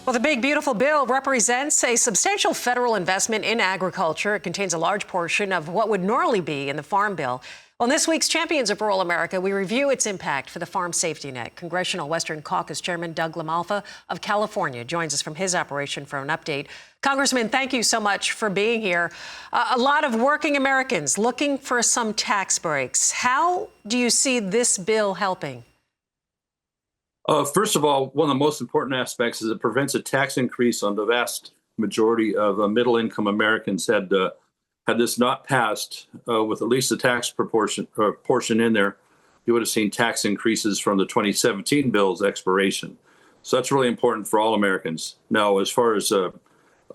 Well, the big, beautiful bill represents a substantial federal investment in agriculture. It contains a large portion of what would normally be in the Farm Bill. Well, in this week's Champions of Rural America, we review its impact for the farm safety net. Congressional Western Caucus Chairman Doug LaMalfa of California joins us from his operation for an update. Congressman, thank you so much for being here. A lot of working Americans looking for some tax breaks. How do you see this bill helping? First of all, one of the most important aspects is it prevents a tax increase on the vast majority of middle-income Americans. Had this not passed with at least the tax portion in there, you would have seen tax increases from the 2017 bill's expiration. So that's really important for all Americans. Now, as far as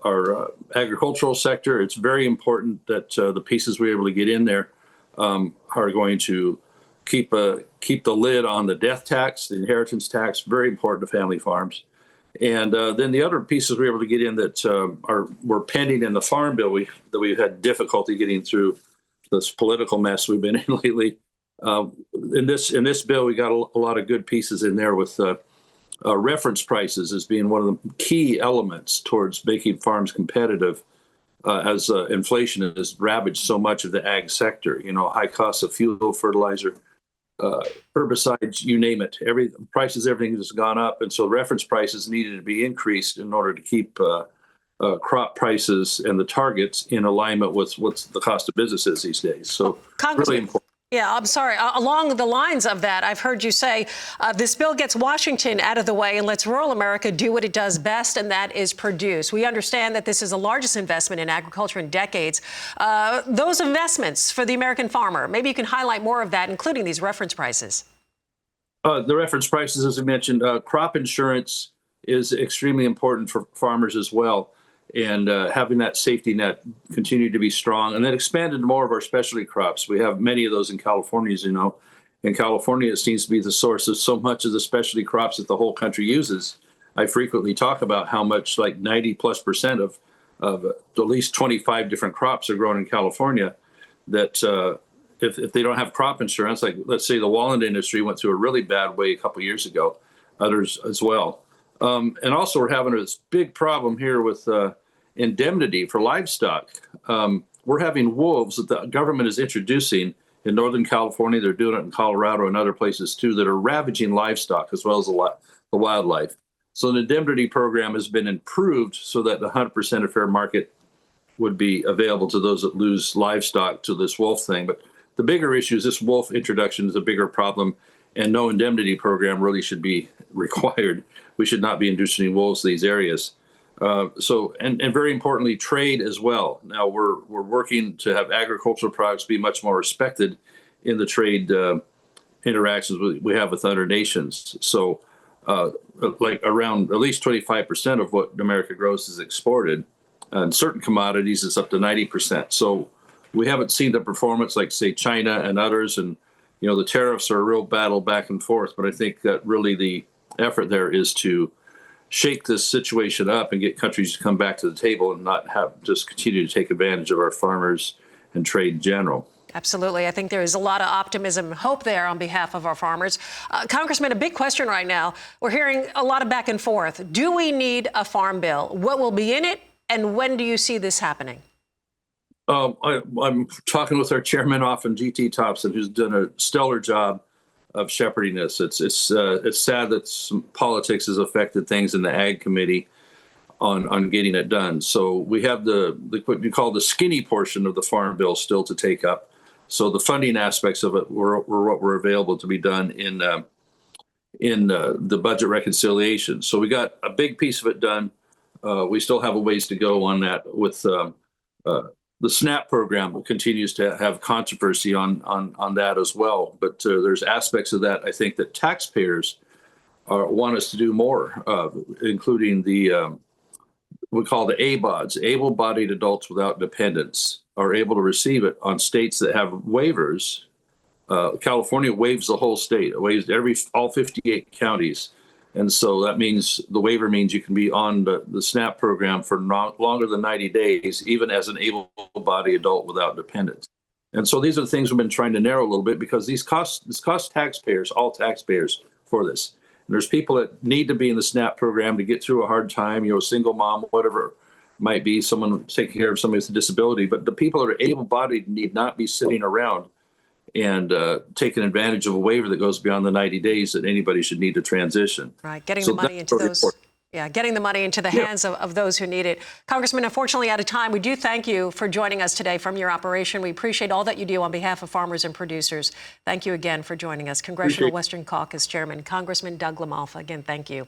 our agricultural sector, it's very important that the pieces we're able to get in there are going to keep the lid on the death tax, the inheritance tax, very important to family farms. And then the other pieces we were able to get in that were pending in the Farm Bill that we've had difficulty getting through this political mess we've been in lately. In this bill, we got a lot of good pieces in there with reference prices as being one of the key elements towards making farms competitive as inflation has ravaged so much of the ag sector. You know, high costs of fuel, fertilizer, herbicides, you name it. Everything has gone up, and so reference prices needed to be increased in order to keep crop prices and the targets in alignment with what's the cost of business is these days. So really important. Yeah, I'm sorry. Along the lines of that, I've heard you say this bill gets Washington out of the way and lets rural America do what it does best, and that is produce. We understand that this is the largest investment in agriculture in decades. Those investments for the American farmer, maybe you can highlight more of that, including these reference prices. The reference prices, as I mentioned, crop insurance is extremely important for farmers as well. And having that safety net continue to be strong, and then expanded more of our specialty crops. We have many of those in California, as you know. In California, it seems to be the source of so much of the specialty crops that the whole country uses. I frequently talk about how much, like 90+% of at least 25 different crops are grown in California. That if they don't have crop insurance, like let's say the walnut industry went through a really bad way a couple of years ago, others as well. And also, we're having this big problem here with indemnity for livestock. We're having wolves that the government is introducing in Northern California. They're doing it in Colorado and other places, too, that are ravaging livestock as well as the wildlife. So the indemnity program has been improved so that 100% of fair market would be available to those that lose livestock to this wolf thing. But the bigger issue is this wolf introduction is a bigger problem, and no indemnity program really should be required. We should not be introducing wolves to these areas. And very importantly, trade as well. Now we're working to have agricultural products be much more respected in the trade interactions we have with other nations. So like around at least 25% of what America grows is exported. And certain commodities, it's up to 90%. So we haven't seen the performance like, say, China and others. And, you know, the tariffs are a real battle back and forth. But I think that really the effort there is to shake this situation up and get countries to come back to the table and not have just continue to take advantage of our farmers and trade in general. Absolutely. I think there is a lot of optimism and hope there on behalf of our farmers. Congressman, a big question right now. We're hearing a lot of back and forth. Do we need a farm bill? What will be in it? And when do you see this happening? I'm talking with our chairman often, G.T. Thompson, who's done a stellar job of shepherding this. It's sad that some politics has affected things in the Ag Committee on getting it done. So we have the what you call the skinny portion of the Farm Bill still to take up. So the funding aspects of it were what were available to be done in the budget reconciliation. So we got a big piece of it done. We still have a ways to go on that with the SNAP program continues to have controversy on that as well. But there's aspects of that, I think, that taxpayers want us to do more, including the we call the ABODs, able-bodied adults without dependents, are able to receive it on states that have waivers. California waives the whole state. It waives all 58 counties. And so that means the waiver means you can be on the SNAP program for longer than 90 days, even as an able-bodied adult without dependents. And so these are the things we've been trying to narrow a little bit because this costs taxpayers, all taxpayers, for this. And there's people that need to be in the SNAP program to get through a hard time, you know, single mom, whatever it might be, someone taking care of somebody with a disability. But the people that are able-bodied need not be sitting around and taking advantage of a waiver that goes beyond the 90 days that anybody should need to transition. Right, getting So the money that's into very those. important. Yeah, getting the money into the hands of those who need it. Congressman, unfortunately out of time, we do thank you for joining us today from your operation. We appreciate all that you do on behalf of farmers and producers. Thank you again for joining us. Congressional Western Caucus Chairman, Congressman Doug LaMalfa. Again, thank you.